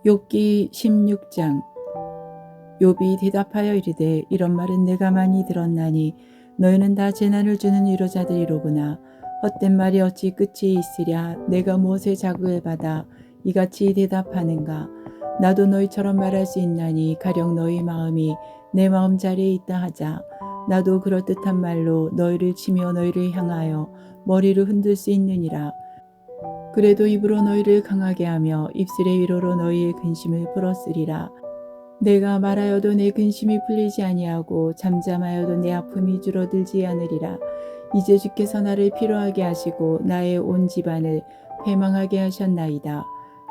욥기 16장. 욥이 대답하여 이르되 이런 말은 내가 많이 들었나니 너희는 다 재난을 주는 위로자들이로구나. 헛된 말이 어찌 끝이 있으랴. 내가 무엇에 자극을 받아 이같이 대답하는가. 나도 너희처럼 말할 수 있나니 가령 너희 마음이 내 마음자리에 있다 하자. 나도 그럴듯한 말로 너희를 치며 너희를 향하여 머리를 흔들 수 있느니라. 그래도 입으로 너희를 강하게 하며 입술의 위로로 너희의 근심을 풀었으리라. 내가 말하여도 내 근심이 풀리지 아니하고 잠잠하여도 내 아픔이 줄어들지 않으리라. 이제 주께서 나를 피로하게 하시고 나의 온 집안을 패망하게 하셨나이다.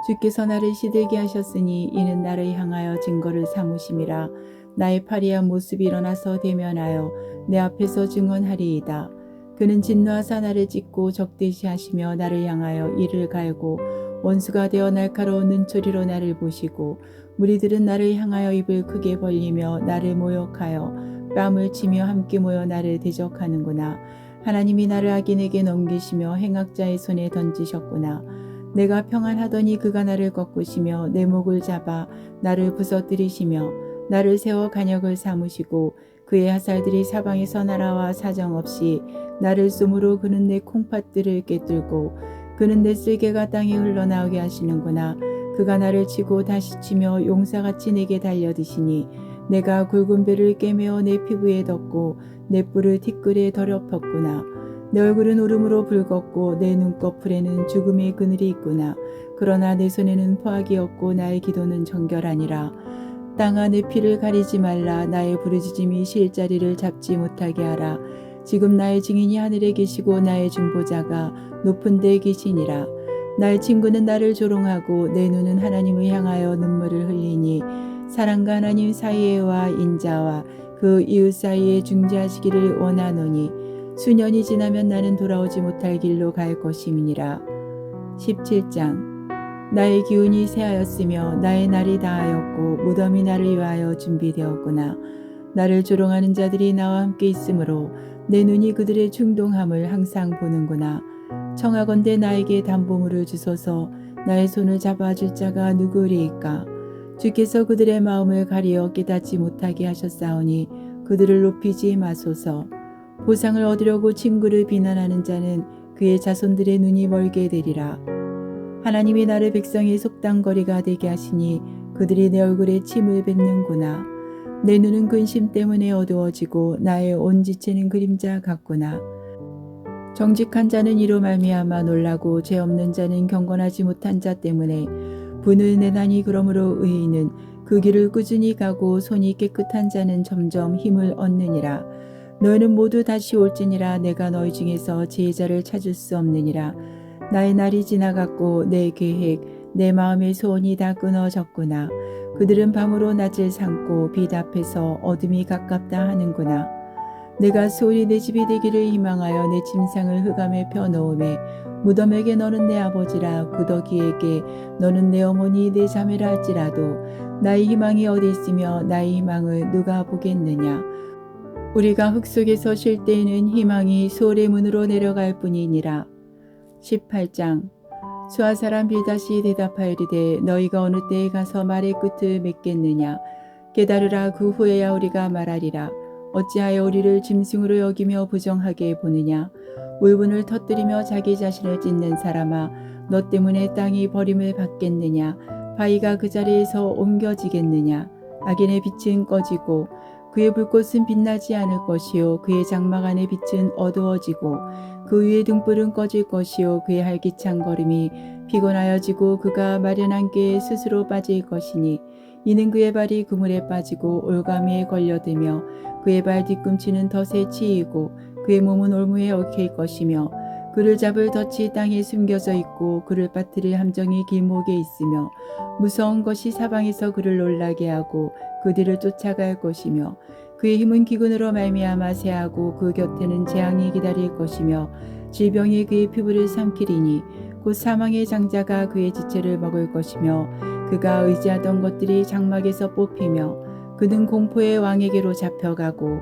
주께서 나를 시들게 하셨으니 이는 나를 향하여 증거를 삼으심이라. 나의 파리한 모습이 일어나서 대면하여 내 앞에서 증언하리이다. 그는 진노하사 나를 찢고 적대시하시며 나를 향하여 이를 갈고 원수가 되어 날카로운 눈초리로 나를 보시고 무리들은 나를 향하여 입을 크게 벌리며 나를 모욕하여 뺨을 치며 함께 모여 나를 대적하는구나. 하나님이 나를 악인에게 넘기시며 행악자의 손에 던지셨구나. 내가 평안하더니 그가 나를 꺾으시며 내 목을 잡아 나를 부서뜨리시며 나를 세워 간역을 삼으시고 그의 화살들이 사방에서 날아와 사정없이 나를 쏘므로 그는 내 콩팥들을 꿰뚫고 그는 내 쓸개가 땅에 흘러나오게 하시는구나. 그가 나를 치고 다시 치며 용사같이 내게 달려드시니 내가 굵은 배를 꿰매어 내 피부에 덮고 내 뿔을 티끌에 더럽혔구나. 내 얼굴은 울음으로 붉었고 내 눈꺼풀에는 죽음의 그늘이 있구나. 그러나 내 손에는 포악이 없고 나의 기도는 정결하니라. 땅아 내 피를 가리지 말라. 나의 부르짖음이 쉴 자리를 잡지 못하게 하라. 지금 나의 증인이 하늘에 계시고 나의 중보자가 높은 데에 계시니라. 나의 친구는 나를 조롱하고 내 눈은 하나님을 향하여 눈물을 흘리니 사랑과 하나님 사이에와 인자와 그 이웃 사이에 중재하시기를 원하노니 수년이 지나면 나는 돌아오지 못할 길로 갈 것임이니라. 17장. 나의 기운이 새하였으며 나의 날이 다하였고 무덤이 나를 위하여 준비되었구나. 나를 조롱하는 자들이 나와 함께 있으므로 내 눈이 그들의 충동함을 항상 보는구나. 청하건대 나에게 담보물을 주소서. 나의 손을 잡아줄 자가 누구리이까. 주께서 그들의 마음을 가리어 깨닫지 못하게 하셨사오니 그들을 높이지 마소서. 보상을 얻으려고 친구를 비난하는 자는 그의 자손들의 눈이 멀게 되리라. 하나님이 나를 백성의 속당거리가 되게 하시니 그들이 내 얼굴에 침을 뱉는구나. 내 눈은 근심 때문에 어두워지고 나의 온 지체는 그림자 같구나. 정직한 자는 이로 말미암아 놀라고 죄 없는 자는 경건하지 못한 자 때문에 분을 내나니 그러므로 의인은 그 길을 꾸준히 가고 손이 깨끗한 자는 점점 힘을 얻느니라. 너희는 모두 다시 올지니라. 내가 너희 중에서 지혜자를 찾을 수 없느니라. 나의 날이 지나갔고 내 계획 내 마음의 소원이 다 끊어졌구나. 그들은 밤으로 낮을 삼고 빛 앞에서 어둠이 가깝다 하는구나. 내가 소홀히 내 집이 되기를 희망하여 내 침상을 흑암에 펴놓음에 무덤에게 너는 내 아버지라 구더기에게 너는 내 어머니 내 자매라 할지라도 나의 희망이 어디 있으며 나의 희망을 누가 보겠느냐. 우리가 흙 속에서 쉴 때에는 희망이 소홀의 문으로 내려갈 뿐이니라. 18장. 수아 사람 빌닷이 대답하여리되 너희가 어느 때에 가서 말의 끝을 맺겠느냐. 깨달으라. 그 후에야 우리가 말하리라. 어찌하여 우리를 짐승으로 여기며 부정하게 보느냐. 울분을 터뜨리며 자기 자신을 찢는 사람아, 너 때문에 땅이 버림을 받겠느냐. 바위가 그 자리에서 옮겨지겠느냐. 악인의 빛은 꺼지고 그의 불꽃은 빛나지 않을 것이요 그의 장막 안의 빛은 어두워지고 그 위의 등불은 꺼질 것이요 그의 활기찬 걸음이 피곤하여지고 그가 마련한 꾀에 스스로 빠질 것이니 이는 그의 발이 그물에 빠지고 올가미에 걸려들며 그의 발 뒤꿈치는 덫에 치이고 그의 몸은 올무에 얽힐 것이며 그를 잡을 덫이 땅에 숨겨져 있고 그를 빠뜨릴 함정이 길목에 있으며 무서운 것이 사방에서 그를 놀라게 하고 그 뒤를 쫓아갈 것이며 그의 힘은 기근으로 말미암아 새하고 그 곁에는 재앙이 기다릴 것이며 질병이 그의 피부를 삼키리니 곧 사망의 장자가 그의 지체를 먹을 것이며 그가 의지하던 것들이 장막에서 뽑히며 그는 공포의 왕에게로 잡혀가고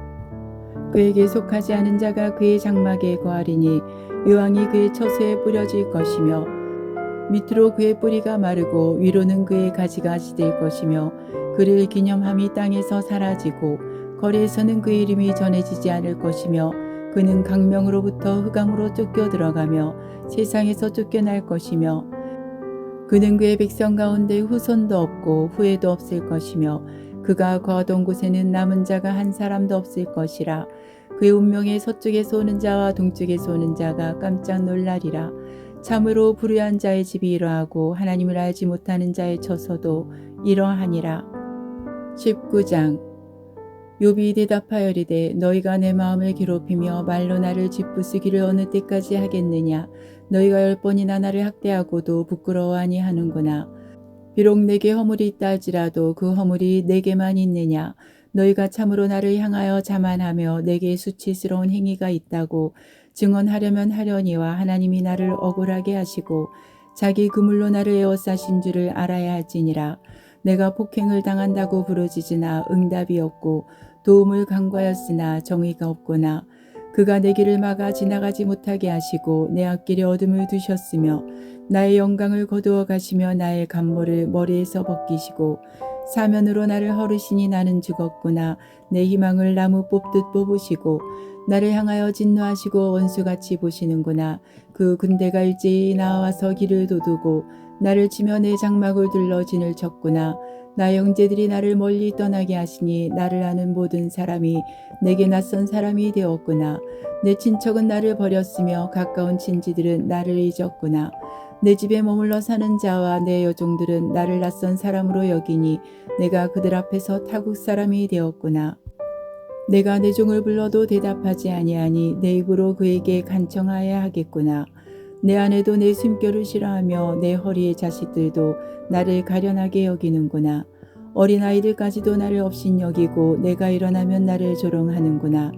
그에게 속하지 않은 자가 그의 장막에 거하리니 유황이 그의 처소에 뿌려질 것이며 밑으로 그의 뿌리가 마르고 위로는 그의 가지가 시들 것이며 그를 기념함이 땅에서 사라지고 거리에서는 그의 이름이 전해지지 않을 것이며 그는 강명으로부터 흑암으로 쫓겨 들어가며 세상에서 쫓겨날 것이며 그는 그의 백성 가운데 후손도 없고 후회도 없을 것이며 그가 거하던 곳에는 남은 자가 한 사람도 없을 것이라. 그의 운명에 서쪽에서 오는 자와 동쪽에서 오는 자가 깜짝 놀라리라. 참으로 불의한 자의 집이 이러하고 하나님을 알지 못하는 자의 처소도 이러하니라. 19장. 욥이 대답하여 이르되 너희가 내 마음을 괴롭히며 말로 나를 짓부수기를 어느 때까지 하겠느냐. 너희가 10번이나 나를 학대하고도 부끄러워하니 하는구나. 비록 내게 허물이 있다 할지라도 그 허물이 내게만 있느냐. 너희가 참으로 나를 향하여 자만하며 내게 수치스러운 행위가 있다고 증언하려면 하려니와 하나님이 나를 억울하게 하시고 자기 그물로 나를 에워싸신 줄을 알아야 할지니라. 내가 폭행을 당한다고 부르짖으나 응답이 없고 도움을 간구하였으나 정의가 없구나. 그가 내 길을 막아 지나가지 못하게 하시고 내 앞길에 어둠을 두셨으며 나의 영광을 거두어 가시며 나의 간모를 머리에서 벗기시고 사면으로 나를 허르시니 나는 죽었구나. 내 희망을 나무 뽑듯 뽑으시고 나를 향하여 진노하시고 원수같이 보시는구나. 그 군대가 일제히 나와서 길을 도두고 나를 치며 내 장막을 둘러 진을 쳤구나. 나의 형제들이 나를 멀리 떠나게 하시니 나를 아는 모든 사람이 내게 낯선 사람이 되었구나. 내 친척은 나를 버렸으며 가까운 친지들은 나를 잊었구나. 내 집에 머물러 사는 자와 내 여종들은 나를 낯선 사람으로 여기니 내가 그들 앞에서 타국 사람이 되었구나. 내가 내 종을 불러도 대답하지 아니하니 내 입으로 그에게 간청하여야 하겠구나. 내 아내도 내 숨결을 싫어하며 내 허리의 자식들도 나를 가련하게 여기는구나. 어린아이들까지도 나를 업신여기고 내가 일어나면 나를 조롱하는구나.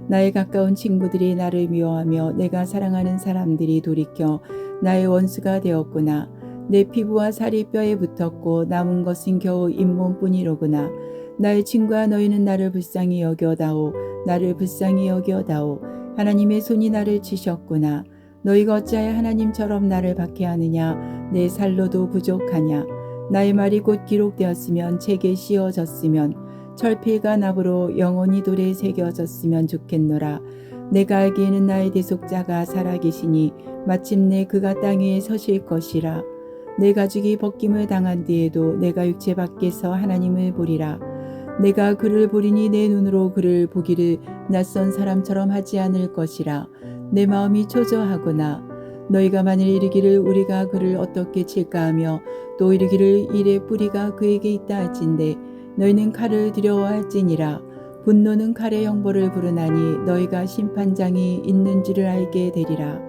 나의 가까운 친구들이 나를 미워하며 내가 사랑하는 사람들이 돌이켜 나의 원수가 되었구나. 내 피부와 살이 뼈에 붙었고 남은 것은 겨우 잇몸뿐이로구나. 나의 친구야 너희는 나를 불쌍히 여겨다오. 나를 불쌍히 여겨다오. 하나님의 손이 나를 치셨구나. 너희가 어찌하여 하나님처럼 나를 박해하느냐. 내 살로도 부족하냐. 나의 말이 곧 기록되었으면 책에 씌어졌으면 철필과 납으로 영원히 돌에 새겨졌으면 좋겠노라. 내가 알기에는 나의 대속자가 살아계시니 마침내 그가 땅 위에 서실 것이라. 내 가죽이 벗김을 당한 뒤에도 내가 육체 밖에서 하나님을 보리라. 내가 그를 보리니 내 눈으로 그를 보기를 낯선 사람처럼 하지 않을 것이라. 내 마음이 초조하구나. 너희가 만일 이르기를 우리가 그를 어떻게 칠까 하며 또 이르기를 일의 뿌리가 그에게 있다 할진대 너희는 칼을 두려워할지니라. 분노는 칼의 형벌을 부르나니 너희가 심판장이 있는 줄을 알게 되리라.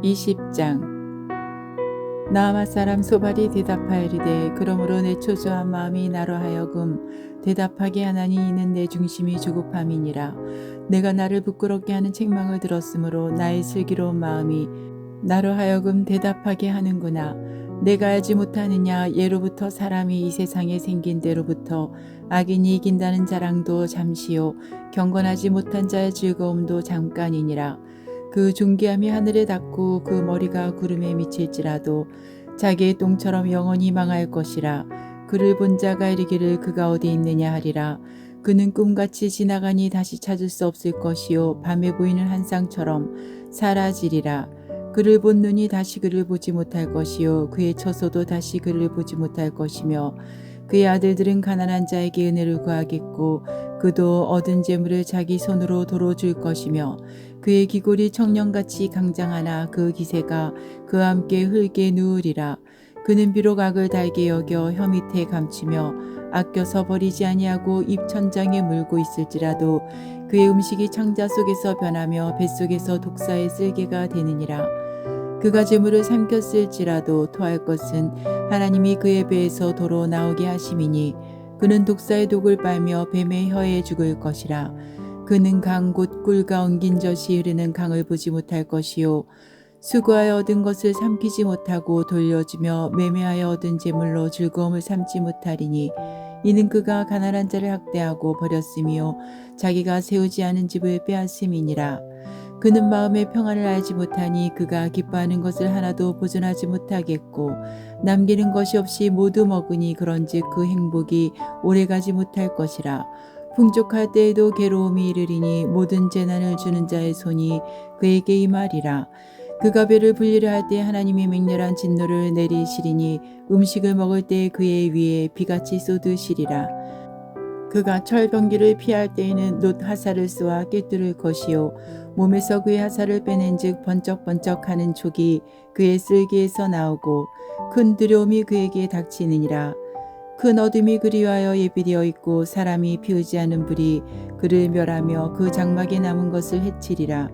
20장. 나아마 사람 소발이 대답하여리되 그러므로 내 초조한 마음이 나로 하여금 대답하게 하나니 이는 내 중심이 조급함이니라. 내가 나를 부끄럽게 하는 책망을 들었으므로 나의 슬기로운 마음이 나로 하여금 대답하게 하는구나. 내가 알지 못하느냐. 예로부터 사람이 이 세상에 생긴 때로부터 악인이 이긴다는 자랑도 잠시요 경건하지 못한 자의 즐거움도 잠깐이니라. 그 존귀함이 하늘에 닿고 그 머리가 구름에 미칠지라도 자기의 똥처럼 영원히 망할 것이라. 그를 본 자가 이르기를 그가 어디 있느냐 하리라. 그는 꿈같이 지나가니 다시 찾을 수 없을 것이요 밤에 보이는 한상처럼 사라지리라. 그를 본 눈이 다시 그를 보지 못할 것이요 그의 처소도 다시 그를 보지 못할 것이며 그의 아들들은 가난한 자에게 은혜를 구하겠고 그도 얻은 재물을 자기 손으로 도로 줄 것이며 그의 기골이 청년같이 강장하나 그 기세가 그와 함께 흙에 누우리라. 그는 비록 악을 달게 여겨 혀 밑에 감추며 아껴서 버리지 아니하고 입 천장에 물고 있을지라도 그의 음식이 창자 속에서 변하며 뱃속에서 독사의 쓸개가 되느니라. 그가 재물을 삼켰을지라도 토할 것은 하나님이 그의 배에서 도로 나오게 하심이니 그는 독사의 독을 빨며 뱀의 혀에 죽을 것이라. 그는 강 곧 꿀과 엉긴 젖이 흐르는 강을 보지 못할 것이요 수고하여 얻은 것을 삼키지 못하고 돌려주며 매매하여 얻은 재물로 즐거움을 삼지 못하리니 이는 그가 가난한 자를 학대하고 버렸으며 자기가 세우지 않은 집을 빼앗음이니라. 그는 마음의 평안을 알지 못하니 그가 기뻐하는 것을 하나도 보존하지 못하겠고 남기는 것이 없이 모두 먹으니 그런즉 그 행복이 오래가지 못할 것이라. 풍족할 때에도 괴로움이 이르리니 모든 재난을 주는 자의 손이 그에게 임하리라. 그가 배를 불리려 할 때 하나님이 맹렬한 진노를 내리시리니 음식을 먹을 때 그의 위에 비같이 쏟으시리라. 그가 철병기를 피할 때에는 놋 하사를 쏘아 꿰뚫을 것이요 몸에서 그의 하사를 빼낸즉 번쩍번쩍하는 촉이 그의 쓸개에서 나오고 큰 두려움이 그에게 닥치느니라. 큰 어둠이 그리하여 예비되어 있고 사람이 피우지 않은 불이 그를 멸하며 그 장막에 남은 것을 해치리라.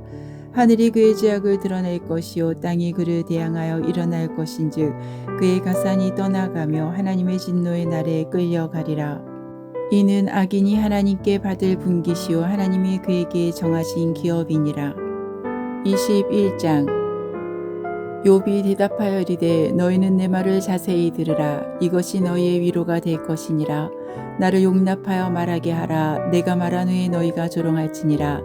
하늘이 그의 죄악을 드러낼 것이요 땅이 그를 대항하여 일어날 것인즉 그의 가산이 떠나가며 하나님의 진노의 날에 끌려가리라. 이는 악인이 하나님께 받을 분깃이요 하나님이 그에게 정하신 기업이니라. 21장. 욥이 대답하여 이르되 너희는 내 말을 자세히 들으라. 이것이 너희의 위로가 될 것이니라. 나를 용납하여 말하게 하라. 내가 말한 후에 너희가 조롱할지니라.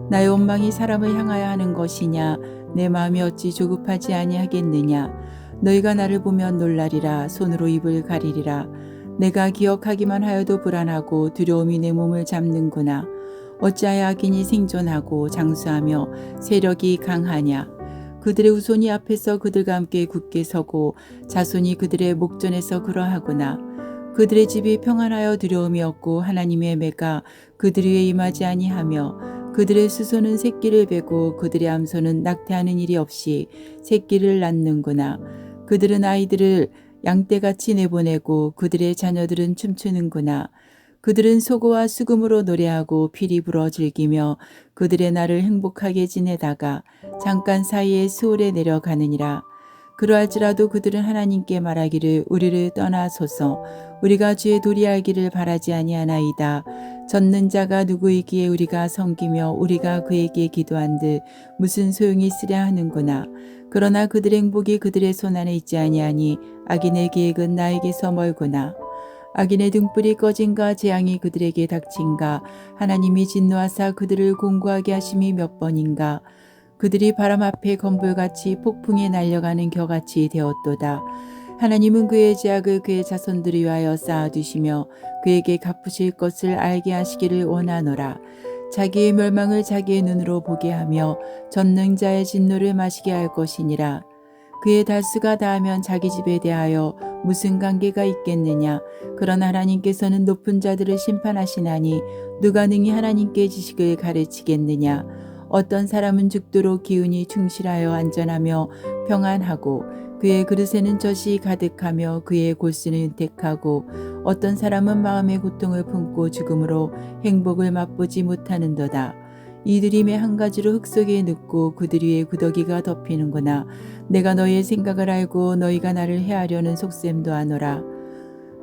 나의 원망이 사람을 향하여 하는 것이냐. 내 마음이 어찌 조급하지 아니하겠느냐. 너희가 나를 보면 놀라리라. 손으로 입을 가리리라. 내가 기억하기만 하여도 불안하고 두려움이 내 몸을 잡는구나. 어찌하여 악인이 생존하고 장수하며 세력이 강하냐. 그들의 후손이 앞에서 그들과 함께 굳게 서고 자손이 그들의 목전에서 그러하구나. 그들의 집이 평안하여 두려움이 없고 하나님의 매가 그들 위에 임하지 아니하며 그들의 수소는 새끼를 베고 그들의 암소는 낙태하는 일이 없이 새끼를 낳는구나. 그들은 아이들을 양떼같이 내보내고 그들의 자녀들은 춤추는구나. 그들은 소고와 수금으로 노래하고 피리 불어 즐기며 그들의 날을 행복하게 지내다가 잠깐 사이에 수월에 내려가느니라. 그러할지라도 그들은 하나님께 말하기를 우리를 떠나소서. 우리가 주의 도리하기를 바라지 아니하나이다. 젖는 자가 누구이기에 우리가 섬기며 우리가 그에게 기도한들 무슨 소용이 있으랴 하는구나. 그러나 그들의 행복이 그들의 손 안에 있지 아니하니 악인의 계획은 나에게서 멀구나. 악인의 등불이 꺼진가 재앙이 그들에게 닥친가. 하나님이 진노하사 그들을 공고하게 하심이 몇 번인가. 그들이 바람 앞에 건불같이 폭풍에 날려가는 겨같이 되었도다. 하나님은 그의 죄악을 그의 자손들을 위하여 쌓아두시며 그에게 갚으실 것을 알게 하시기를 원하노라. 자기의 멸망을 자기의 눈으로 보게 하며 전능자의 진노를 마시게 할 것이니라. 그의 달수가 닿으면 자기 집에 대하여 무슨 관계가 있겠느냐. 그러나 하나님께서는 높은 자들을 심판하시나니 누가 능히 하나님께 지식을 가르치겠느냐. 어떤 사람은 죽도록 기운이 충실하여 안전하며 평안하고 그의 그릇에는 젖이 가득하며 그의 골수는 윤택하고 어떤 사람은 마음의 고통을 품고 죽음으로 행복을 맛보지 못하는도다. 이들이 매 한 가지로 흙 속에 눕고 그들 위에 구더기가 덮이는구나. 내가 너희의 생각을 알고 너희가 나를 해하려는 속셈도 아노라.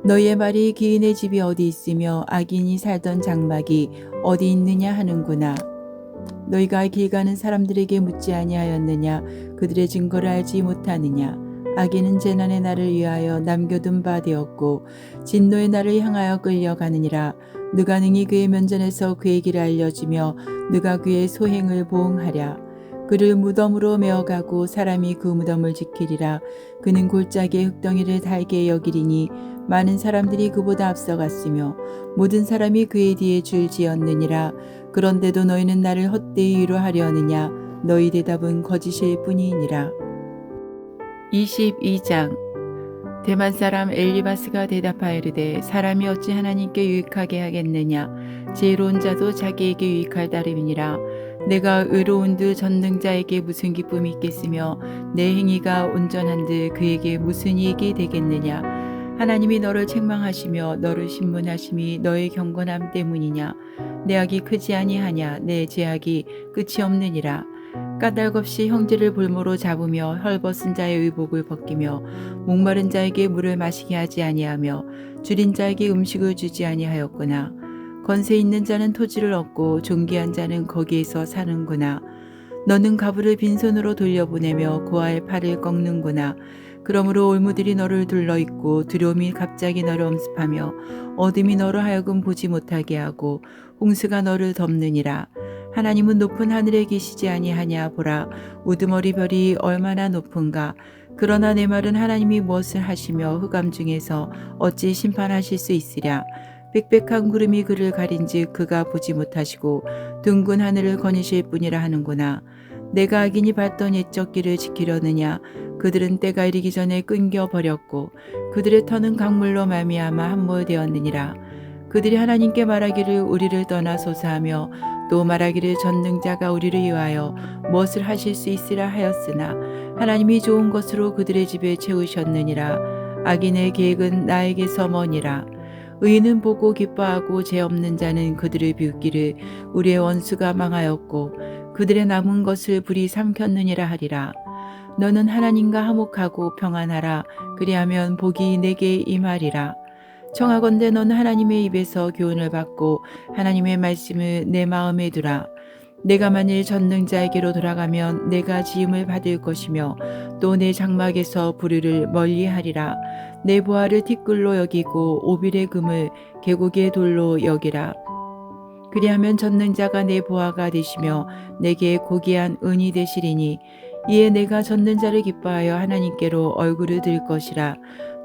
너희의 말이 기인의 집이 어디 있으며 악인이 살던 장막이 어디 있느냐 하는구나. 너희가 길 가는 사람들에게 묻지 아니하였느냐. 그들의 증거를 알지 못하느냐. 악인은 재난의 날을 위하여 남겨둔 바 되었고 진노의 날을 향하여 끌려가느니라. 누가 능히 그의 면전에서 그의 길을 알려주며 누가 그의 소행을 보응하랴. 그를 무덤으로 메어가고 사람이 그 무덤을 지키리라. 그는 골짜기의 흙덩이를 달게 여기리니 많은 사람들이 그보다 앞서갔으며 모든 사람이 그의 뒤에 줄지었느니라. 그런데도 너희는 나를 헛되이 위로하려 하느냐. 너희 대답은 거짓일 뿐이니라. 22장. 대만 사람 엘리바스가 대답하여 이르되 사람이 어찌 하나님께 유익하게 하겠느냐. 지혜로운 자도 자기에게 유익할 따름이니라. 내가 의로운들 전능자에게 무슨 기쁨이 있겠으며 내 행위가 온전한들 그에게 무슨 이익이 되겠느냐. 하나님이 너를 책망하시며 너를 신문하심이 너의 경건함 때문이냐. 내 악이 크지 아니하냐. 내 죄악이 끝이 없느니라. 까닭없이 형제를 볼모로 잡으며 헐벗은 자의 의복을 벗기며 목마른 자에게 물을 마시게 하지 아니하며 줄인 자에게 음식을 주지 아니하였구나. 건세 있는 자는 토지를 얻고 존귀한 자는 거기에서 사는구나. 너는 가부를 빈손으로 돌려보내며 고아의 팔을 꺾는구나. 그러므로 올무들이 너를 둘러있고 두려움이 갑자기 너를 엄습하며 어둠이 너로 하여금 보지 못하게 하고 홍수가 너를 덮느니라. 하나님은 높은 하늘에 계시지 아니하냐. 보라, 우두머리 별이 얼마나 높은가. 그러나 내 말은 하나님이 무엇을 하시며 흑암 중에서 어찌 심판하실 수 있으랴. 빽빽한 구름이 그를 가린즉 그가 보지 못하시고 둥근 하늘을 거니실 뿐이라 하는구나. 내가 악인이 밟던 옛적 길을 지키려느냐. 그들은 때가 이르기 전에 끊겨버렸고 그들의 터는 강물로 말미암아 함몰되었느니라. 그들이 하나님께 말하기를 우리를 떠나소서 하며 또 말하기를 전능자가 우리를 위하여 무엇을 하실 수 있으라 하였으나 하나님이 좋은 것으로 그들의 집에 채우셨느니라. 악인의 계획은 나에게서 머니라. 의인은 보고 기뻐하고 죄 없는 자는 그들을 비웃기를 우리의 원수가 망하였고 그들의 남은 것을 불이 삼켰느니라 하리라. 너는 하나님과 화목하고 평안하라. 그리하면 복이 내게 임하리라. 청하건대 너는 하나님의 입에서 교훈을 받고 하나님의 말씀을 내 마음에 두라. 내가 만일 전능자에게로 돌아가면 내가 지음을 받을 것이며 또 내 장막에서 불의를 멀리하리라. 내 보화를 티끌로 여기고 오빌의 금을 계곡의 돌로 여기라. 그리하면 전능자가 내 보화가 되시며 내게 고귀한 은이 되시리니 이에 내가 전능자를 기뻐하여 하나님께로 얼굴을 들 것이라.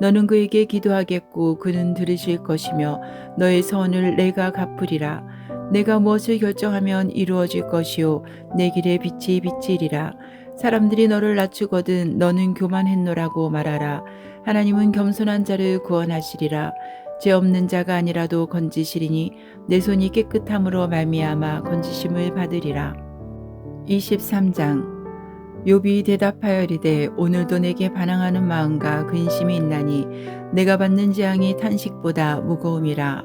너는 그에게 기도하겠고 그는 들으실 것이며 너의 서원을 내가 갚으리라. 내가 무엇을 결정하면 이루어질 것이요 내 길에 빛이 비치리라. 사람들이 너를 낮추거든 너는 교만했노라고 말하라. 하나님은 겸손한 자를 구원하시리라. 죄 없는 자가 아니라도 건지시리니 내 손이 깨끗함으로 말미암아 건지심을 받으리라. 23장. 욥이 대답하여 이르되 오늘도 내게 반항하는 마음과 근심이 있나니 내가 받는 재앙이 탄식보다 무거움이라.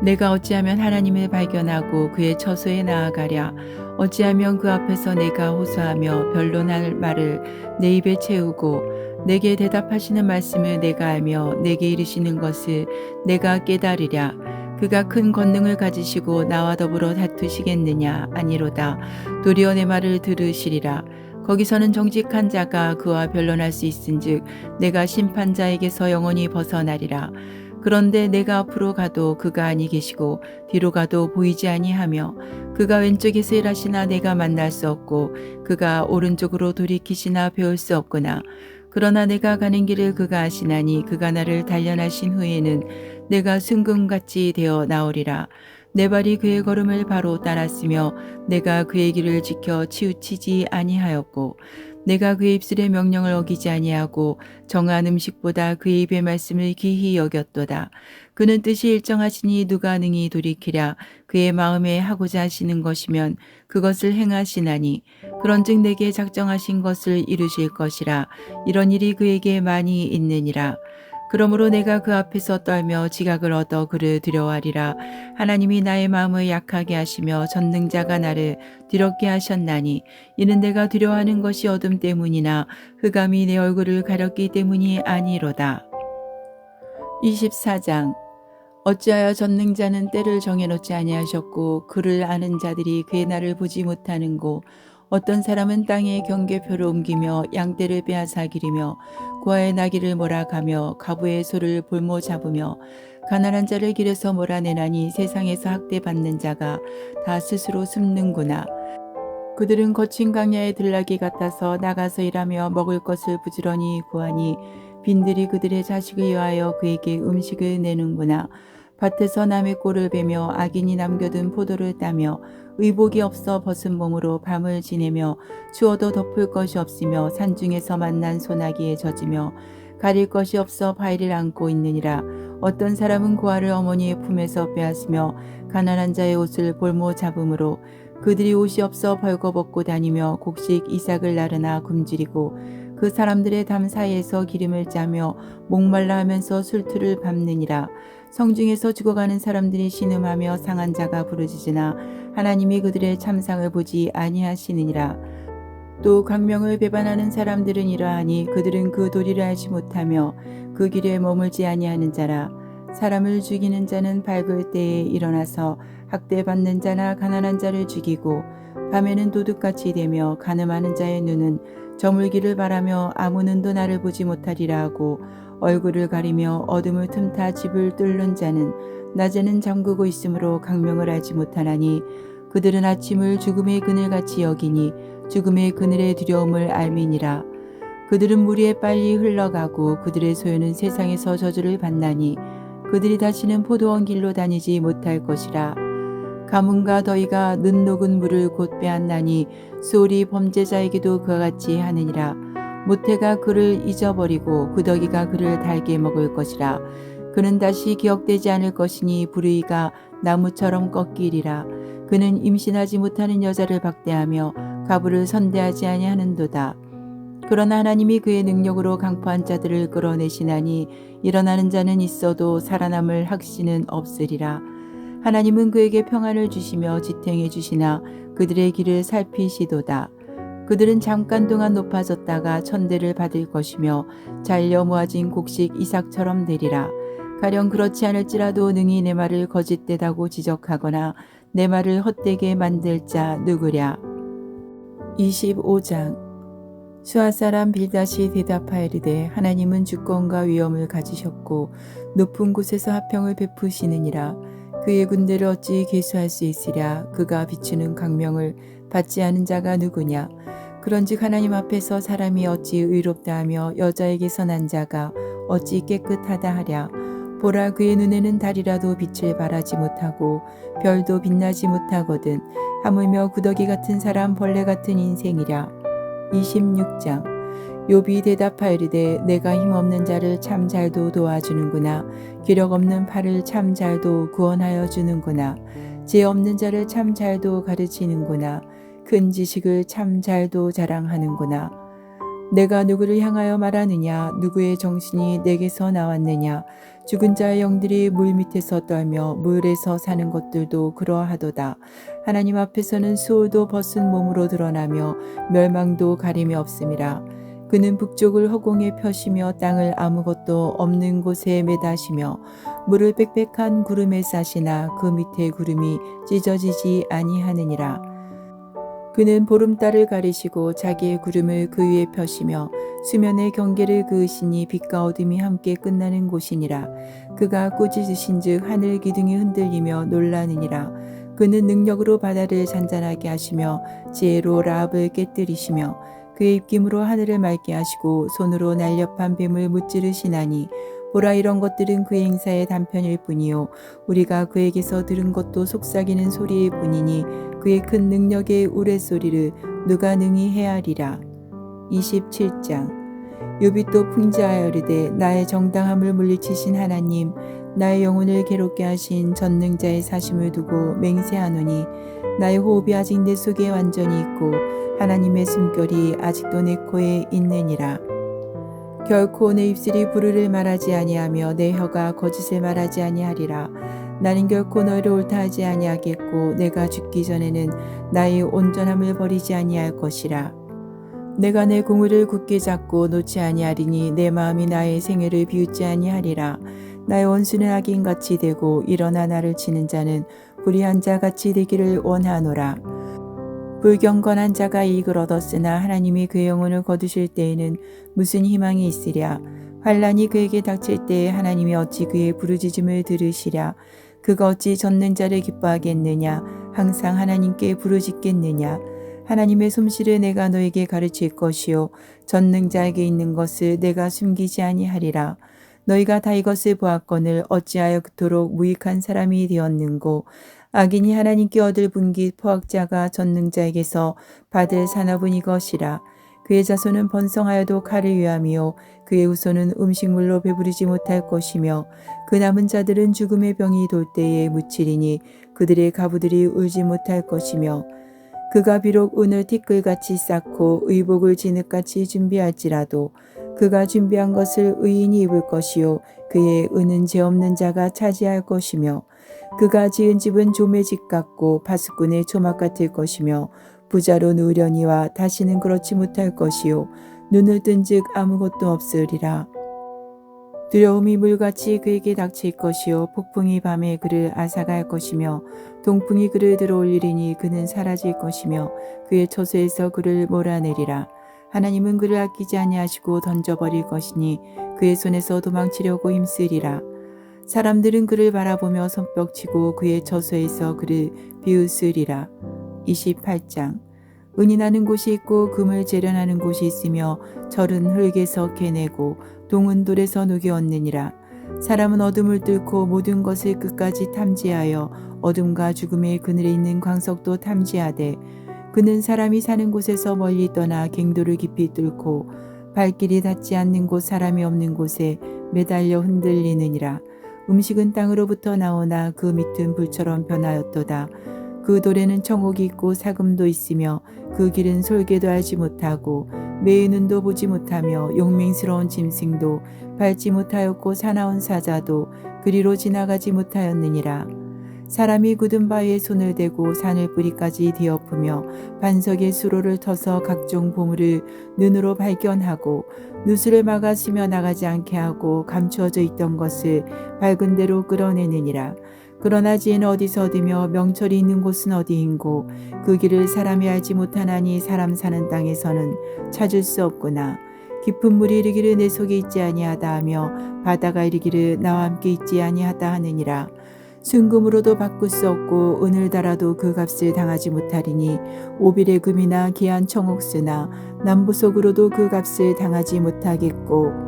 내가 어찌하면 하나님을 발견하고 그의 처소에 나아가랴. 어찌하면 그 앞에서 내가 호소하며 변론할 말을 내 입에 채우고 내게 대답하시는 말씀을 내가 알며 내게 이르시는 것을 내가 깨달으랴. 그가 큰 권능을 가지시고 나와 더불어 다투시겠느냐. 아니로다. 도리어 내 말을 들으시리라. 거기서는 정직한 자가 그와 변론할 수 있은즉 내가 심판자에게서 영원히 벗어나리라. 그런데 내가 앞으로 가도 그가 아니 계시고 뒤로 가도 보이지 아니하며 그가 왼쪽에서 일하시나 내가 만날 수 없고 그가 오른쪽으로 돌이키시나 배울 수 없구나. 그러나 내가 가는 길을 그가 아시나니 그가 나를 단련하신 후에는 내가 순금같이 되어 나오리라. 내 발이 그의 걸음을 바로 따랐으며 내가 그의 길을 지켜 치우치지 아니하였고 내가 그의 입술의 명령을 어기지 아니하고 정한 음식보다 그의 입의 말씀을 귀히 여겼도다. 그는 뜻이 일정하시니 누가 능히 돌이키랴. 그의 마음에 하고자 하시는 것이면 그것을 행하시나니 그런즉 내게 작정하신 것을 이루실 것이라. 이런 일이 그에게 많이 있느니라. 그러므로 내가 그 앞에서 떨며 지각을 얻어 그를 두려워하리라. 하나님이 나의 마음을 약하게 하시며 전능자가 나를 두렵게 하셨나니 이는 내가 두려워하는 것이 어둠 때문이나 흑암이 내 얼굴을 가렸기 때문이 아니로다. 24장. 어찌하여 전능자는 때를 정해놓지 아니하셨고 그를 아는 자들이 그의 날을 보지 못하는고 어떤 사람은 땅에 경계표를 옮기며 양떼를 빼앗아 기르며 고아의 나귀를 몰아가며 가부의 소를 볼모 잡으며 가난한 자를 길에서 몰아내나니 세상에서 학대받는 자가 다 스스로 숨는구나. 그들은 거친 강야의 들나귀 같아서 나가서 일하며 먹을 것을 부지런히 구하니 빈들이 그들의 자식을 위하여 그에게 음식을 내는구나. 밭에서 남의 꼴을 베며 악인이 남겨둔 포도를 따며 의복이 없어 벗은 몸으로 밤을 지내며 추워도 덮을 것이 없으며 산중에서 만난 소나기에 젖으며 가릴 것이 없어 바위를 안고 있느니라. 어떤 사람은 고아를 어머니의 품에서 빼앗으며 가난한 자의 옷을 볼모 잡음으로 그들이 옷이 없어 벌거벗고 다니며 곡식 이삭을 나르나 굶주리고 그 사람들의 담 사이에서 기름을 짜며 목말라 하면서 술투를 밟느니라. 성중에서 죽어가는 사람들이 신음하며 상한 자가 부르짖으나 하나님이 그들의 참상을 보지 아니하시느니라. 또 광명을 배반하는 사람들은 이러하니 그들은 그 도리를 알지 못하며 그 길에 머물지 아니하는 자라. 사람을 죽이는 자는 밝을 때에 일어나서 학대받는 자나 가난한 자를 죽이고 밤에는 도둑같이 되며 가늠하는 자의 눈은 저물기를 바라며 아무 눈도 나를 보지 못하리라 하고 얼굴을 가리며 어둠을 틈타 집을 뚫는 자는 낮에는 잠그고 있으므로 강명을 알지 못하나니 그들은 아침을 죽음의 그늘같이 여기니 죽음의 그늘의 두려움을 알미니라. 그들은 무리에 빨리 흘러가고 그들의 소유는 세상에서 저주를 받나니 그들이 다시는 포도원 길로 다니지 못할 것이라. 가뭄과 더위가 는 녹은 물을 곧 빼앗나니 소홀히 범죄자에게도 그와 같이 하느니라. 모태가 그를 잊어버리고 구더기가 그를 달게 먹을 것이라. 그는 다시 기억되지 않을 것이니 불의가 나무처럼 꺾이리라. 그는 임신하지 못하는 여자를 박대하며 가부를 선대하지 아니하는도다. 그러나 하나님이 그의 능력으로 강포한 자들을 끌어내시나니 일어나는 자는 있어도 살아남을 확신은 없으리라. 하나님은 그에게 평안을 주시며 지탱해 주시나 그들의 길을 살피시도다. 그들은 잠깐 동안 높아졌다가 천대를 받을 것이며 잘려 모아진 곡식 이삭처럼 되리라. 가령 그렇지 않을지라도 능히 내 말을 거짓되다고 지적하거나 내 말을 헛되게 만들 자 누구랴. 25장. 수아 사람 빌닷이 대답하이르되 하나님은 주권과 위엄을 가지셨고 높은 곳에서 화평을 베푸시느니라. 그의 군대를 어찌 계수할 수 있으랴. 그가 비추는 강명을 받지 않은 자가 누구냐. 그런즉 하나님 앞에서 사람이 어찌 의롭다 하며 여자에게서 난 자가 어찌 깨끗하다 하랴. 보라, 그의 눈에는 달이라도 빛을 발하지 못하고 별도 빛나지 못하거든. 하물며 구더기 같은 사람 벌레 같은 인생이랴. 26장. 욥이 대답하이르되 내가 힘없는 자를 참 잘도 도와주는구나. 기력 없는 팔을 참 잘도 구원하여 주는구나. 지혜 없는 자를 참 잘도 가르치는구나. 큰 지식을 참 잘도 자랑하는구나. 내가 누구를 향하여 말하느냐. 누구의 정신이 내게서 나왔느냐. 죽은 자의 영들이 물 밑에서 떨며 물에서 사는 것들도 그러하도다. 하나님 앞에서는 수호도 벗은 몸으로 드러나며 멸망도 가림이 없음이라. 그는 북쪽을 허공에 펴시며 땅을 아무것도 없는 곳에 매다시며 물을 빽빽한 구름에 싸시나 그 밑에 구름이 찢어지지 아니하느니라. 그는 보름달을 가리시고 자기의 구름을 그 위에 펴시며 수면의 경계를 그으시니 빛과 어둠이 함께 끝나는 곳이니라. 그가 꾸짖으신즉 하늘 기둥이 흔들리며 놀라느니라. 그는 능력으로 바다를 잔잔하게 하시며 지혜로 라합을 깨뜨리시며 그의 입김으로 하늘을 맑게 하시고 손으로 날렵한 뱀을 무찌르시나니 보라, 이런 것들은 그의 행사의 단편일 뿐이요 우리가 그에게서 들은 것도 속삭이는 소리일 뿐이니 그의 큰 능력의 우레소리를 누가 능히 헤아리라. 27장. 욥이 또 풍자하여르되 나의 정당함을 물리치신 하나님, 나의 영혼을 괴롭게 하신 전능자의 사심을 두고 맹세하노니 나의 호흡이 아직 내 속에 완전히 있고 하나님의 숨결이 아직도 내 코에 있느니라. 결코 내 입술이 불의를 말하지 아니하며 내 혀가 거짓을 말하지 아니하리라. 나는 결코 너희를 옳다 하지 아니하겠고 내가 죽기 전에는 나의 온전함을 버리지 아니할 것이라. 내가 내 공의를 굳게 잡고 놓지 아니하리니 내 마음이 나의 생애를 비웃지 아니하리라. 나의 원수는 악인같이 되고 일어나 나를 치는 자는 불의한 자같이 되기를 원하노라. 불경건한 자가 이익을 얻었으나 하나님이 그의 영혼을 거두실 때에는 무슨 희망이 있으랴. 환난이 그에게 닥칠 때에 하나님이 어찌 그의 부르짖음을 들으시랴. 그가 어찌 전능자를 기뻐하겠느냐. 항상 하나님께 부르짖겠느냐. 하나님의 솜씨를 내가 너에게 가르칠 것이요 전능자에게 있는 것을 내가 숨기지 아니하리라. 너희가 다 이것을 보았거늘 어찌하여 그토록 무익한 사람이 되었는고. 악인이 하나님께 얻을 분깃 포악자가 전능자에게서 받을 산업은 이것이라. 그의 자손은 번성하여도 칼을 위함이요 그의 후손은 음식물로 배부르지 못할 것이며 그 남은 자들은 죽음의 병이 돌 때에 묻히리니 그들의 가부들이 울지 못할 것이며 그가 비록 은을 티끌같이 쌓고 의복을 진흙같이 준비할지라도 그가 준비한 것을 의인이 입을 것이요 그의 은은 죄 없는 자가 차지할 것이며 그가 지은 집은 조매 집 같고 파수꾼의 초막 같을 것이며 부자로 누우려니와 다시는 그렇지 못할 것이요 눈을 뜬즉 아무것도 없으리라. 두려움이 물같이 그에게 닥칠 것이요 폭풍이 밤에 그를 앗아갈 것이며 동풍이 그를 들어올리리니 그는 사라질 것이며 그의 처소에서 그를 몰아내리라. 하나님은 그를 아끼지 아니하시고 던져버릴 것이니 그의 손에서 도망치려고 힘쓰리라. 사람들은 그를 바라보며 손뼉치고 그의 처소에서 그를 비웃으리라. 28장. 은이 나는 곳이 있고 금을 재련하는 곳이 있으며 절은 흙에서 캐내고 동은 돌에서 녹여 얻느니라. 사람은 어둠을 뚫고 모든 것을 끝까지 탐지하여 어둠과 죽음의 그늘에 있는 광석도 탐지하되 그는 사람이 사는 곳에서 멀리 떠나 갱도를 깊이 뚫고 발길이 닿지 않는 곳 사람이 없는 곳에 매달려 흔들리느니라. 음식은 땅으로부터 나오나 그 밑은 불처럼 변하였도다. 그 돌에는 청옥이 있고 사금도 있으며 그 길은 솔개도 알지 못하고 매의 눈도 보지 못하며 용맹스러운 짐승도 밟지 못하였고 사나운 사자도 그리로 지나가지 못하였느니라. 사람이 굳은 바위에 손을 대고 산을 뿌리까지 뒤엎으며 반석의 수로를 터서 각종 보물을 눈으로 발견하고 누수를 막아치며 나가지 않게 하고 감추어져 있던 것을 밝은 대로 끌어내느니라. 그러나 지혜는 어디서 얻으며 명철이 있는 곳은 어디인고 그 길을 사람이 알지 못하나니 사람 사는 땅에서는 찾을 수 없구나. 깊은 물이 이르기를 내 속에 있지 아니하다 하며 바다가 이르기를 나와 함께 있지 아니하다 하느니라. 순금으로도 바꿀 수 없고 은을 달아도 그 값을 당하지 못하리니 오빌의 금이나 귀한 청옥스나 남부석으로도 그 값을 당하지 못하겠고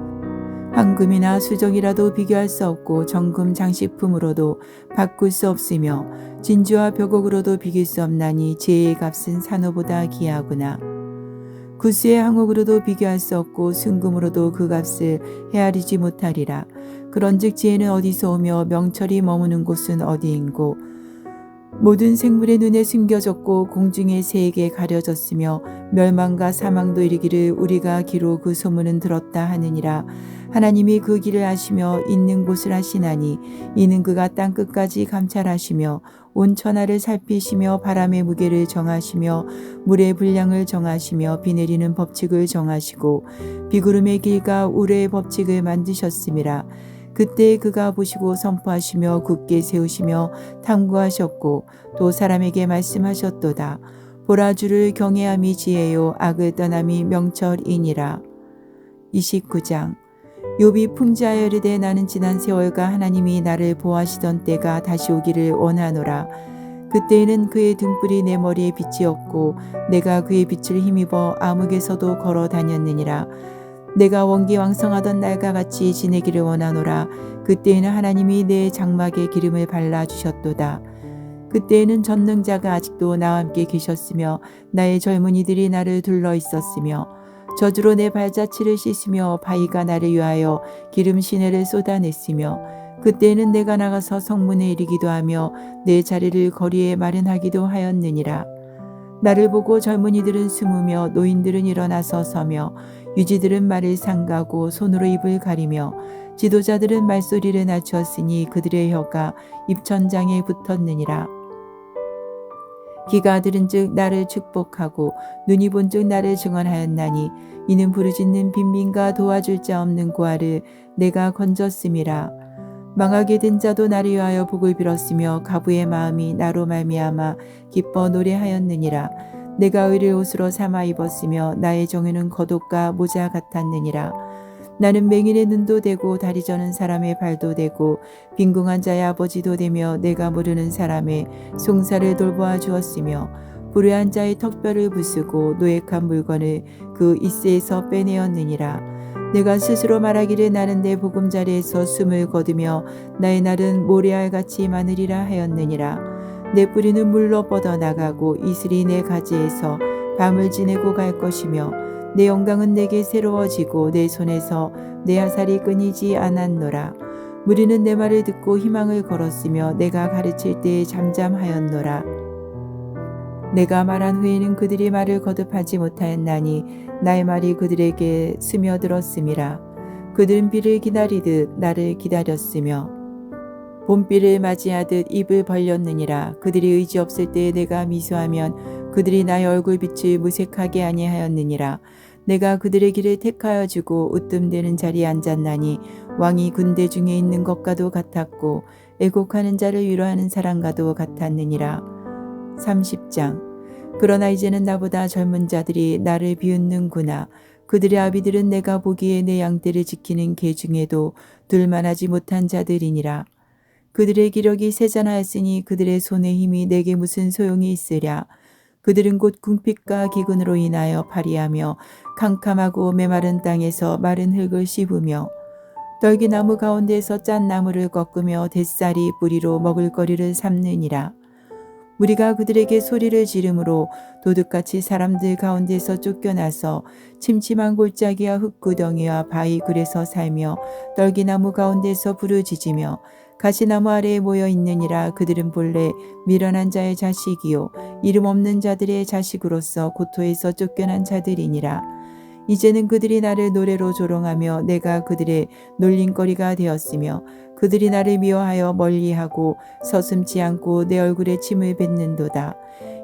황금이나 수정이라도 비교할 수 없고 정금 장식품으로도 바꿀 수 없으며 진주와 벽옥으로도 비길 수 없나니 지혜의 값은 산호보다 귀하구나. 구스의 항옥으로도 비교할 수 없고 순금으로도 그 값을 헤아리지 못하리라. 그런즉 지혜는 어디서 오며 명철이 머무는 곳은 어디인고 모든 생물의 눈에 숨겨졌고 공중의 새에게 가려졌으며 멸망과 사망도 이르기를 우리가 기로 그 소문은 들었다 하느니라. 하나님이 그 길을 아시며 있는 곳을 아시나니 이는 그가 땅 끝까지 감찰하시며 온 천하를 살피시며 바람의 무게를 정하시며 물의 분량을 정하시며 비 내리는 법칙을 정하시고 비구름의 길과 우레의 법칙을 만드셨음이라. 그때 그가 보시고 선포하시며 굳게 세우시며 탐구하셨고 또 사람에게 말씀하셨도다. 보라 주를 경외함이 지혜요 악을 떠남이 명철이니라. 29장. 욥이 풍자하여 이르되 나는 지난 세월과 하나님이 나를 보호하시던 때가 다시 오기를 원하노라. 그때에는 그의 등불이 내 머리에 빛이었고 내가 그의 빛을 힘입어 암흑에서도 걸어 다녔느니라. 내가 원기왕성하던 날과 같이 지내기를 원하노라. 그때에는 하나님이 내 장막에 기름을 발라주셨도다. 그때에는 전능자가 아직도 나와 함께 계셨으며 나의 젊은이들이 나를 둘러 있었으며 저주로 내 발자취를 씻으며 바위가 나를 위하여 기름 시내를 쏟아냈으며 그때에는 내가 나가서 성문에 이르기도 하며 내 자리를 거리에 마련하기도 하였느니라. 나를 보고 젊은이들은 숨으며 노인들은 일어나서 서며 유지들은 말을 삼가고 손으로 입을 가리며 지도자들은 말소리를 낮추었으니 그들의 혀가 입천장에 붙었느니라. 귀가 들은즉 나를 축복하고 눈이 본즉 나를 증언하였나니 이는 부르짖는 빈민과 도와줄 자 없는 고아를 내가 건졌음이라. 망하게 된 자도 나를 위하여 복을 빌었으며 가부의 마음이 나로 말미암아 기뻐 노래하였느니라. 내가 의를 옷으로 삼아 입었으며 나의 정의는 겉옷과 모자 같았느니라. 나는 맹인의 눈도 되고 다리 저는 사람의 발도 되고 빈궁한 자의 아버지도 되며 내가 모르는 사람의 송사를 돌보아 주었으며 불의한 자의 턱뼈를 부수고 노획한 물건을 그 이새에서 빼내었느니라. 내가 스스로 말하기를 나는 내 보금자리에서 숨을 거두며 나의 날은 모래알같이 많으리라 하였느니라. 내 뿌리는 물로 뻗어나가고 이슬이 내 가지에서 밤을 지내고 갈 것이며 내 영광은 내게 새로워지고 내 손에서 내 화살이 끊이지 않았노라. 무리는 내 말을 듣고 희망을 걸었으며 내가 가르칠 때에 잠잠하였노라. 내가 말한 후에는 그들이 말을 거듭하지 못하였나니 나의 말이 그들에게 스며들었음이라. 그들은 비를 기다리듯 나를 기다렸으며 봄비를 맞이하듯 입을 벌렸느니라. 그들이 의지 없을 때에 내가 미소하면 그들이 나의 얼굴빛을 무색하게 아니하였느니라. 내가 그들의 길을 택하여 주고 으뜸되는 자리에 앉았나니 왕이 군대 중에 있는 것과도 같았고 애곡하는 자를 위로하는 사람과도 같았느니라. 30장. 그러나 이제는 나보다 젊은 자들이 나를 비웃는구나. 그들의 아비들은 내가 보기에 내 양떼를 지키는 개 중에도 둘만하지 못한 자들이니라. 그들의 기력이 세잔하였으니 그들의 손의 힘이 내게 무슨 소용이 있으랴. 그들은 곧 궁핍과 기근으로 인하여 파리하며 캄캄하고 메마른 땅에서 마른 흙을 씹으며 떨기나무 가운데에서 짠 나무를 꺾으며 뱃살이 뿌리로 먹을거리를 삼느니라. 우리가 그들에게 소리를 지르므로 도둑같이 사람들 가운데서 쫓겨나서 침침한 골짜기와 흙구덩이와 바위 굴에서 살며 떨기나무 가운데서 부르짖으며 가시나무 아래에 모여 있느니라. 그들은 본래 미련한 자의 자식이요 이름 없는 자들의 자식으로서 고토에서 쫓겨난 자들이니라. 이제는 그들이 나를 노래로 조롱하며 내가 그들의 놀림거리가 되었으며 그들이 나를 미워하여 멀리하고 서슴지 않고 내 얼굴에 침을 뱉는도다.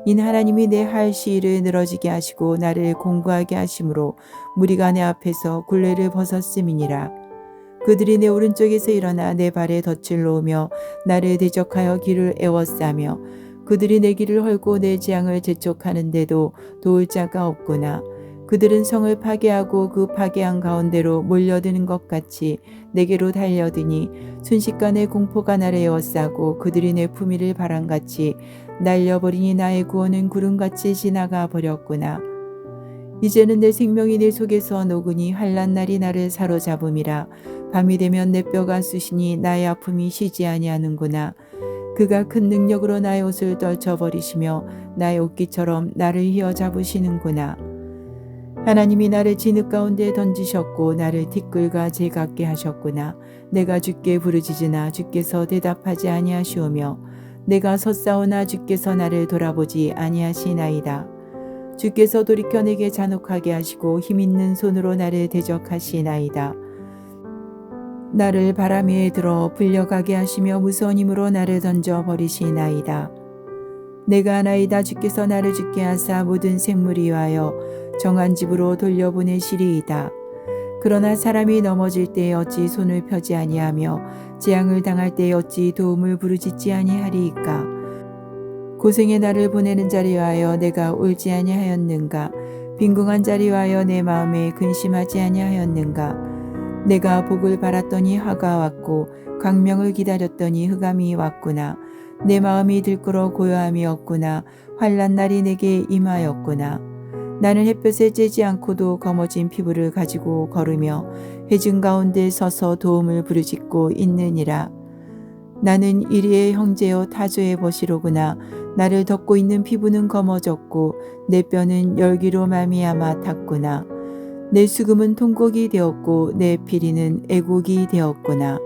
이는 하나님이 내 할 시일을 늘어지게 하시고 나를 공고하게 하심으로 무리가 내 앞에서 굴레를 벗었음이니라. 그들이 내 오른쪽에서 일어나 내 발에 덫을 놓으며 나를 대적하여 길을 에워싸며 그들이 내 길을 헐고 내 재앙을 재촉하는데도 도울 자가 없구나. 그들은 성을 파괴하고 그 파괴한 가운데로 몰려드는 것 같이 내게로 달려드니 순식간에 공포가 나를 에워싸고 그들이 내 품위를 바람같이 날려버리니 나의 구원은 구름같이 지나가 버렸구나. 이제는 내 생명이 내 속에서 녹으니 환난 날이 나를 사로잡음이라. 밤이 되면 내 뼈가 쑤시니 나의 아픔이 쉬지 아니하는구나. 그가 큰 능력으로 나의 옷을 떨쳐버리시며 나의 옷깃처럼 나를 휘어잡으시는구나. 하나님이 나를 진흙 가운데 던지셨고 나를 티끌과 재 같게 하셨구나. 내가 주께 부르짖으나 주께서 대답하지 아니하시오며 내가 섰사오나 주께서 나를 돌아보지 아니하시나이다. 주께서 돌이켜 내게 잔혹하게 하시고 힘있는 손으로 나를 대적하시나이다. 나를 바람 위에 들어 불려가게 하시며 무서운 힘으로 나를 던져버리시나이다. 내가 아나이다. 주께서 나를 죽게 하사 모든 생물이 위하여 정한 집으로 돌려보내시리이다. 그러나 사람이 넘어질 때에 어찌 손을 펴지 아니하며 재앙을 당할 때에 어찌 도움을 부르짖지 아니하리이까. 고생의 날을 보내는 자리 위하여 내가 울지 아니하였는가. 빈궁한 자리 위하여 내 마음에 근심하지 아니하였는가. 내가 복을 바랐더니 화가 왔고 광명을 기다렸더니 흑암이 왔구나. 내 마음이 들끓어 고요함이 없구나. 환난 날이 내게 임하였구나. 나는 햇볕에 쬐지 않고도 검어진 피부를 가지고 걸으며 회중 가운데 서서 도움을 부르짖고 있느니라. 나는 이리의 형제여 타조의 벗이로구나. 나를 덮고 있는 피부는 검어졌고 내 뼈는 열기로 말미암아 탔구나. 내 수금은 통곡이 되었고 내 피리는 애곡이 되었구나.